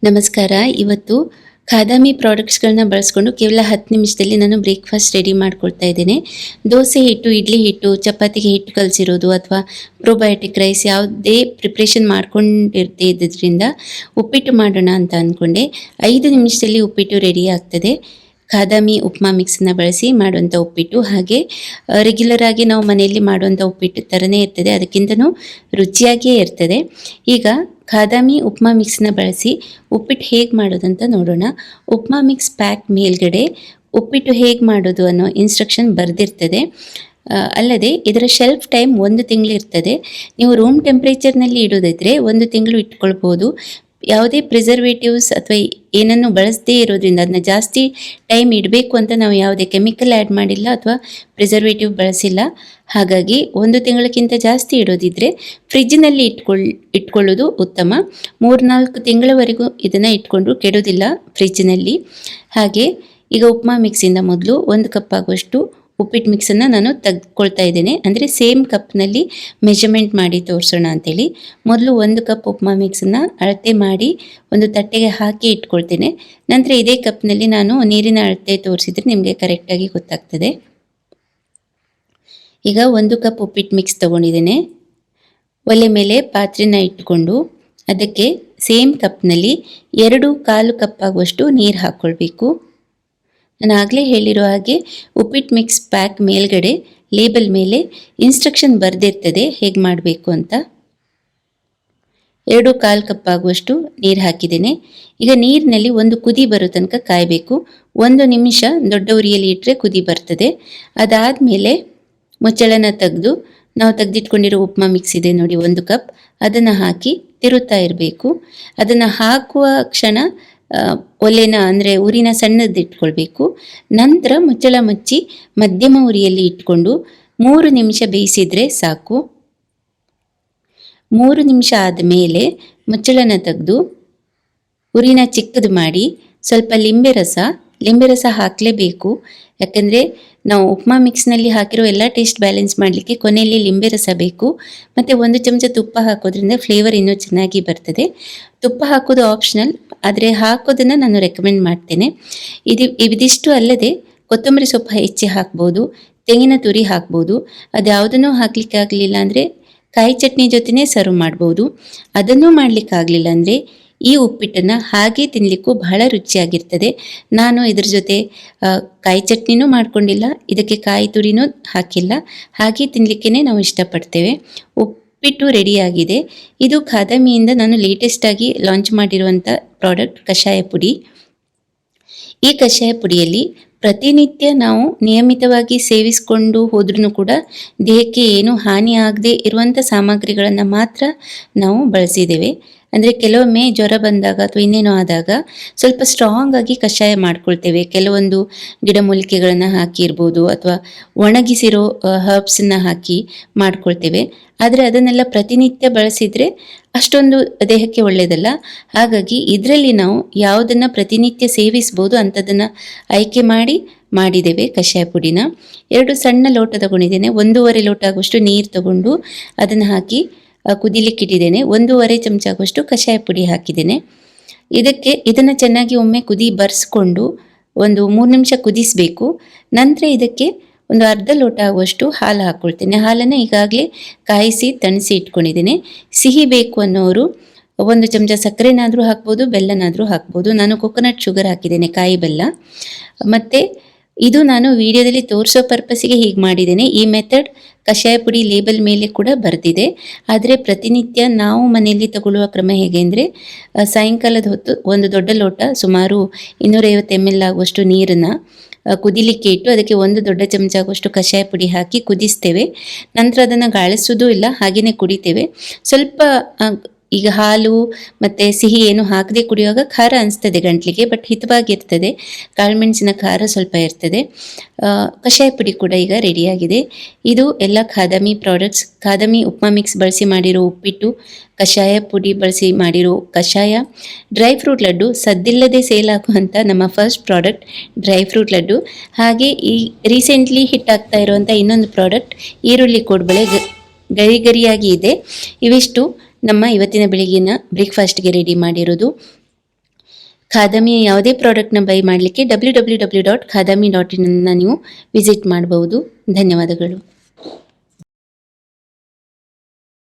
ನಮಸ್ಕಾರ. ಇವತ್ತು ಖಾದಾಮಿ ಪ್ರಾಡಕ್ಟ್ಸ್ಗಳನ್ನ ಬಳಸ್ಕೊಂಡು ಕೇವಲ 10 ನಿಮಿಷದಲ್ಲಿ ನಾನು ಬ್ರೇಕ್ಫಾಸ್ಟ್ ರೆಡಿ ಮಾಡ್ಕೊಳ್ತಾ ಇದ್ದೇನೆ. ದೋಸೆ ಹಿಟ್ಟು, ಇಡ್ಲಿ ಹಿಟ್ಟು, ಚಪಾತಿಗೆ ಹಿಟ್ಟು ಕಲಸಿರೋದು ಅಥವಾ ಪ್ರೋಬಯೋಟಿಕ್ ರೈಸ್ ಯಾವುದೇ ಪ್ರಿಪ್ರೇಷನ್ ಮಾಡ್ಕೊಂಡಿರದೇ ಇದ್ದರಿಂದ ಉಪ್ಪಿಟ್ಟು ಮಾಡೋಣ ಅಂತ ಅಂದ್ಕೊಂಡೆ. 5 ನಿಮಿಷದಲ್ಲಿ ಉಪ್ಪಿಟ್ಟು ರೆಡಿ ಆಗ್ತದೆ. ಖಾದಾಮಿ ಉಪ್ಮಾ ಮಿಕ್ಸನ್ನು ಬಳಸಿ ಮಾಡುವಂಥ ಉಪ್ಪಿಟ್ಟು. ಹಾಗೆ ರೆಗ್ಯುಲರ್ ಆಗಿ ನಾವು ಮನೆಯಲ್ಲಿ ಮಾಡುವಂಥ ಉಪ್ಪಿಟ್ಟು ಥರನೇ ಇರ್ತದೆ, ಅದಕ್ಕಿಂತನೂ ರುಚಿಯಾಗಿಯೇ ಇರ್ತದೆ. ಈಗ ಖಾದಾಮಿ ಉಪ್ಮಾ ಮಿಕ್ಸನ್ನ ಬಳಸಿ ಉಪ್ಪಿಟ್ಟು ಹೇಗೆ ಮಾಡೋದಂತ ನೋಡೋಣ. ಉಪ್ಮಾ ಮಿಕ್ಸ್ ಪ್ಯಾಕ್ ಮೇಲ್ಗಡೆ ಉಪ್ಪಿಟ್ಟು ಹೇಗೆ ಮಾಡೋದು ಅನ್ನೋ ಇನ್ಸ್ಟ್ರಕ್ಷನ್ ಬರೆದಿರ್ತದೆ. ಅಲ್ಲದೆ ಇದರ ಶೆಲ್ಫ್ ಟೈಮ್ 1 ತಿಂಗಳು ಇರ್ತದೆ. ನೀವು ರೂಮ್ ಟೆಂಪ್ರೇಚರ್ನಲ್ಲಿ ಇಡೋದಿದ್ರೆ 1 ತಿಂಗಳು ಇಟ್ಕೊಳ್ಬೋದು. ಯಾವುದೇ ಪ್ರಿಸರ್ವೇಟಿವ್ಸ್ ಅಥವಾ ಏನನ್ನು ಬಳಸದೇ ಇರೋದ್ರಿಂದ ಅದನ್ನ ಜಾಸ್ತಿ ಟೈಮ್ ಇಡಬೇಕು ಅಂತ ನಾವು ಯಾವುದೇ ಕೆಮಿಕಲ್ ಆ್ಯಡ್ ಮಾಡಿಲ್ಲ ಅಥವಾ ಪ್ರಿಸರ್ವೇಟಿವ್ ಬಳಸಿಲ್ಲ. ಹಾಗಾಗಿ 1 ತಿಂಗಳಕ್ಕಿಂತ ಜಾಸ್ತಿ ಇಡೋದಿದ್ರೆ ಫ್ರಿಜ್ಜಿನಲ್ಲಿ ಇಟ್ಕೊಳ್ಳೋದು ಉತ್ತಮ. 3-4 ತಿಂಗಳವರೆಗೂ ಇದನ್ನು ಇಟ್ಕೊಂಡ್ರು ಕೆಡೋದಿಲ್ಲ ಫ್ರಿಜ್ಜಿನಲ್ಲಿ. ಹಾಗೆ ಈಗ ಉಪ್ಮಾ ಮಿಕ್ಸಿಂದ ಮೊದಲು 1 ಕಪ್ ಆಗುವಷ್ಟು ಉಪ್ಪಿಟ್ಟು ಮಿಕ್ಸನ್ನು ನಾನು ತೆಗೆದುಕೊಳ್ತಾ ಇದ್ದೇನೆ. ಅಂದರೆ ಸೇಮ್ ಕಪ್ನಲ್ಲಿ ಮೆಜರ್ಮೆಂಟ್ ಮಾಡಿ ತೋರಿಸೋಣ ಅಂಥೇಳಿ. ಮೊದಲು 1 ಕಪ್ ಉಪ್ಮಾ ಮಿಕ್ಸನ್ನು ಅಳತೆ ಮಾಡಿ ಒಂದು ತಟ್ಟೆಗೆ ಹಾಕಿ ಇಟ್ಕೊಳ್ತೇನೆ. ನಂತರ ಇದೇ ಕಪ್ನಲ್ಲಿ ನಾನು ನೀರಿನ ಅಳತೆ ತೋರಿಸಿದರೆ ನಿಮಗೆ ಕರೆಕ್ಟಾಗಿ ಗೊತ್ತಾಗ್ತದೆ. ಈಗ 1 ಕಪ್ ಉಪ್ಪಿಟ್ಟು ಮಿಕ್ಸ್ ತೊಗೊಂಡಿದ್ದೇನೆ. ಒಲೆ ಮೇಲೆ ಪಾತ್ರೆನ ಇಟ್ಕೊಂಡು ಅದಕ್ಕೆ ಸೇಮ್ ಕಪ್ನಲ್ಲಿ 2-1/4 ಕಪ್ ಆಗುವಷ್ಟು ನೀರು ಹಾಕ್ಕೊಳ್ಬೇಕು. ನಾನು ಆಗಲೇ ಹೇಳಿರೋ ಹಾಗೆ ಉಪ್ಪಿಟ್ಟು ಮಿಕ್ಸ್ ಪ್ಯಾಕ್ ಮೇಲ್ಗಡೆ ಲೇಬಲ್ ಮೇಲೆ ಇನ್ಸ್ಟ್ರಕ್ಷನ್ ಬರೆದಿರ್ತದೆ ಹೇಗೆ ಮಾಡಬೇಕು ಅಂತ. 2-1/4 ಕಪ್ ಆಗುವಷ್ಟು ನೀರು ಹಾಕಿದ್ದೇನೆ. ಈಗ ನೀರಿನಲ್ಲಿ ಒಂದು ಕುದಿ ಬರೋ ತನಕ ಕಾಯಬೇಕು. 1 ನಿಮಿಷ ದೊಡ್ಡ ಉರಿಯಲ್ಲಿ ಇಟ್ಟರೆ ಕುದಿ ಬರ್ತದೆ. ಅದಾದಮೇಲೆ ಮುಚ್ಚಳನ ತೆಗೆದು ನಾವು ತೆಗೆದಿಟ್ಕೊಂಡಿರೋ ಉಪ್ಮಾ ಮಿಕ್ಸ್ ಇದೆ ನೋಡಿ 1 ಕಪ್, ಅದನ್ನು ಹಾಕಿ ತಿರುತ್ತಾ ಇರಬೇಕು. ಅದನ್ನು ಹಾಕುವ ಕ್ಷಣ ಒಲೆನ ಅಂದರೆ ಉರಿನ ಸಣ್ಣದಿಟ್ಕೊಳ್ಬೇಕು. ನಂತರ ಮುಚ್ಚಳ ಮುಚ್ಚಿ ಮಧ್ಯಮ ಉರಿಯಲ್ಲಿ ಇಟ್ಕೊಂಡು 3 ನಿಮಿಷ ಬೇಯಿಸಿದರೆ ಸಾಕು. 3 ನಿಮಿಷ ಆದಮೇಲೆ ಮುಚ್ಚಳನ ತೆಗೆದು ಉರಿನ ಚಿಕ್ಕದು ಮಾಡಿ ಸ್ವಲ್ಪ ಲಿಂಬೆ ರಸ ಹಾಕಲೇಬೇಕು. ಯಾಕೆಂದರೆ ನಾವು ಉಪ್ಮಾ ಮಿಕ್ಸ್ನಲ್ಲಿ ಹಾಕಿರೋ ಎಲ್ಲ ಟೇಸ್ಟ್ ಬ್ಯಾಲೆನ್ಸ್ ಮಾಡಲಿಕ್ಕೆ ಕೊನೆಯಲ್ಲಿ ಲಿಂಬೆ ರಸ ಬೇಕು. ಮತ್ತು 1 ಚಮಚ ತುಪ್ಪ ಹಾಕೋದ್ರಿಂದ ಫ್ಲೇವರ್ ಇನ್ನೂ ಚೆನ್ನಾಗಿ ಬರ್ತದೆ. ತುಪ್ಪ ಹಾಕೋದು ಆಪ್ಷನಲ್, ಆದರೆ ಹಾಕೋದನ್ನು ನಾನು ರೆಕಮೆಂಡ್ ಮಾಡ್ತೇನೆ. ಇದಿಷ್ಟು ಅಲ್ಲದೆ ಕೊತ್ತಂಬರಿ ಸೊಪ್ಪು ಹೆಚ್ಚಿ ಹಾಕ್ಬೋದು, ತೆಂಗಿನ ತುರಿ ಹಾಕ್ಬೋದು. ಅದು ಯಾವುದನ್ನೂ ಹಾಕ್ಲಿಕ್ಕೆ ಆಗಲಿಲ್ಲ ಅಂದರೆ ಕಾಯಿ ಚಟ್ನಿ ಜೊತೆನೇ ಸರ್ವ್ ಮಾಡ್ಬೋದು. ಅದನ್ನೂ ಮಾಡಲಿಕ್ಕಾಗಲಿಲ್ಲ ಅಂದರೆ ಈ ಉಪ್ಪಿಟ್ಟನ್ನು ಹಾಗೆ ತಿನ್ನಲಿಕ್ಕೂ ಬಹಳ ರುಚಿಯಾಗಿರ್ತದೆ. ನಾನು ಇದ್ರ ಜೊತೆ ಕಾಯಿ ಚಟ್ನಿನೂ ಮಾಡ್ಕೊಂಡಿಲ್ಲ, ಇದಕ್ಕೆ ಕಾಯಿ ತುರಿನೂ ಹಾಕಿಲ್ಲ, ಹಾಗೆ ತಿನ್ನಲಿಕ್ಕೇ ನಾವು ಇಷ್ಟಪಡ್ತೇವೆ. ಉಪ್ಪಿಟ್ಟು ರೆಡಿಯಾಗಿದೆ. ಇದು ಖಾದಾಮಿಯಿಂದ ನಾನು ಲೇಟೆಸ್ಟಾಗಿ ಲಾಂಚ್ ಮಾಡಿರುವಂಥ ಪ್ರಾಡಕ್ಟ್ ಕಷಾಯ ಪುಡಿ. ಈ ಕಷಾಯ ಪುಡಿಯಲ್ಲಿ ಪ್ರತಿನಿತ್ಯ ನಾವು ನಿಯಮಿತವಾಗಿ ಸೇವಿಸಿಕೊಂಡು ಹೋದ್ರೂ ಕೂಡ ದೇಹಕ್ಕೆ ಏನೂ ಹಾನಿ ಆಗದೆ ಇರುವಂಥ ಸಾಮಗ್ರಿಗಳನ್ನು ಮಾತ್ರ ನಾವು ಬಳಸಿದ್ದೇವೆ. ಅಂದರೆ ಕೆಲವೊಮ್ಮೆ ಜ್ವರ ಬಂದಾಗ ಅಥವಾ ಇನ್ನೇನೋ ಆದಾಗ ಸ್ವಲ್ಪ ಸ್ಟ್ರಾಂಗ್ ಆಗಿ ಕಷಾಯ ಮಾಡ್ಕೊಳ್ತೇವೆ. ಕೆಲವೊಂದು ಗಿಡಮೂಲಿಕೆಗಳನ್ನು ಹಾಕಿರ್ಬೋದು ಅಥವಾ ಒಣಗಿಸಿರೋ ಹರ್ಬ್ಸನ್ನು ಹಾಕಿ ಮಾಡ್ಕೊಳ್ತೇವೆ. ಆದರೆ ಅದನ್ನೆಲ್ಲ ಪ್ರತಿನಿತ್ಯ ಬಳಸಿದರೆ ಅಷ್ಟೊಂದು ದೇಹಕ್ಕೆ ಒಳ್ಳೆಯದಲ್ಲ. ಹಾಗಾಗಿ ಇದರಲ್ಲಿ ನಾವು ಯಾವುದನ್ನು ಪ್ರತಿನಿತ್ಯ ಸೇವಿಸ್ಬೋದು ಅಂಥದ್ದನ್ನು ಆಯ್ಕೆ ಮಾಡಿದ್ದೇವೆ ಕಷಾಯ ಪುಡಿನ. 2 ಸಣ್ಣ ಲೋಟ ತಗೊಂಡಿದ್ದೇನೆ. 1.5 ಲೋಟ ಆಗುವಷ್ಟು ನೀರು ತಗೊಂಡು ಅದನ್ನು ಹಾಕಿ ಕುದಿಲಿಕ್ಕಿಟ್ಟಿದ್ದೇನೆ. 1.5 ಚಮಚ ಆಗುವಷ್ಟು ಕಷಾಯ ಪುಡಿ ಹಾಕಿದ್ದೇನೆ. ಇದನ್ನು ಚೆನ್ನಾಗಿ ಒಮ್ಮೆ ಕುದಿ ಬರೆಸ್ಕೊಂಡು ಒಂದು 3 ನಿಮಿಷ ಕುದಿಸಬೇಕು. ನಂತರ ಇದಕ್ಕೆ ಒಂದು ಅರ್ಧ ಲೋಟ ಆಗುವಷ್ಟು ಹಾಲು ಹಾಕ್ಕೊಳ್ತೇನೆ. ಹಾಲನ್ನು ಈಗಾಗಲೇ ಕಾಯಿಸಿ ತಣಿಸಿ ಇಟ್ಕೊಂಡಿದ್ದೇನೆ. ಸಿಹಿ ಬೇಕು ಅನ್ನೋರು 1 ಚಮಚ ಸಕ್ಕರೆನಾದರೂ ಹಾಕ್ಬೋದು, ಬೆಲ್ಲನಾದರೂ ಹಾಕ್ಬೋದು. ನಾನು ಕೊಕೊನಟ್ ಶುಗರ್ ಹಾಕಿದ್ದೇನೆ, ಕಾಯಿ ಬೆಲ್ಲ. ಮತ್ತು ಇದು ನಾನು ವಿಡಿಯೋದಲ್ಲಿ ತೋರಿಸೋ ಪರ್ಪಸ್ಸಿಗೆ ಹೀಗೆ ಮಾಡಿದ್ದೇನೆ. ಈ ಮೆಥಡ್ ಕಷಾಯ ಪುಡಿ ಲೇಬಲ್ ಮೇಲೆ ಕೂಡ ಬರೆದಿದೆ. ಆದರೆ ಪ್ರತಿನಿತ್ಯ ನಾವು ಮನೆಯಲ್ಲಿ ತಗೊಳ್ಳುವ ಕ್ರಮ ಹೇಗೆ ಅಂದರೆ ಸಾಯಂಕಾಲದ ಹೊತ್ತು ಒಂದು ದೊಡ್ಡ ಲೋಟ ಸುಮಾರು 250 ml ಆಗುವಷ್ಟು ನೀರನ್ನು ಕುದಿಲಿಕ್ಕೆ ಇಟ್ಟು ಅದಕ್ಕೆ 1 ದೊಡ್ಡ ಚಮಚ ಆಗುವಷ್ಟು ಕಷಾಯ ಪುಡಿ ಹಾಕಿ ಕುದಿಸ್ತೇವೆ. ನಂತರ ಅದನ್ನು ಗಾಳಿಸೋದು ಇಲ್ಲ, ಹಾಗೆಯೇ ಕುಡಿತೇವೆ. ಸ್ವಲ್ಪ ಈಗ ಹಾಲು ಮತ್ತು ಸಿಹಿ ಏನು ಹಾಕದೆ ಕುಡಿಯುವಾಗ ಖಾರ ಅನಿಸ್ತದೆ ಗಂಟ್ಲಿಗೆ, ಬಟ್ ಹಿತವಾಗಿರ್ತದೆ. ಕಾಳುಮೆಣಸಿನ ಖಾರ ಸ್ವಲ್ಪ ಇರ್ತದೆ. ಕಷಾಯ ಪುಡಿ ಕೂಡ ಈಗ ರೆಡಿಯಾಗಿದೆ. ಇದು ಎಲ್ಲ ಖಾದಾಮಿ ಪ್ರಾಡಕ್ಟ್ಸ್, ಖಾದಾಮಿ ಉಪ್ಮಾ ಮಿಕ್ಸ್ ಬಳಸಿ ಮಾಡಿರೋ ಉಪ್ಪಿಟ್ಟು, ಕಷಾಯ ಪುಡಿ ಬಳಸಿ ಮಾಡಿರೋ ಕಷಾಯ, ಡ್ರೈ ಫ್ರೂಟ್ ಲಡ್ಡು, ಸದ್ದಿಲ್ಲದೆ ಸೇಲ್ ಆಗುವಂಥ ನಮ್ಮ first product dry fruit laddu. ಹಾಗೆ ಈ ರೀಸೆಂಟ್ಲಿ ಹಿಟ್ ಆಗ್ತಾ ಇರುವಂಥ ಇನ್ನೊಂದು ಪ್ರಾಡಕ್ಟ್ ಈರುಳ್ಳಿ ಕೋಡ್ಬಳೆ ಗರಿಯಾಗಿ ಇದೆ. ಇವಿಷ್ಟು ನಮ್ಮ ಇವತ್ತಿನ ಬೆಳಗಿನ ಬ್ರೇಕ್ಫಾಸ್ಟ್ಗೆ ರೆಡಿ ಮಾಡಿರೋದು. ಖಾದಾಮಿಯ ಯಾವುದೇ ಪ್ರಾಡಕ್ಟ್ನ ಬೈ ಮಾಡಲಿಕ್ಕೆ www.khadami.in ನೀವು ವಿಸಿಟ್ ಮಾಡಬಹುದು. ಧನ್ಯವಾದಗಳು.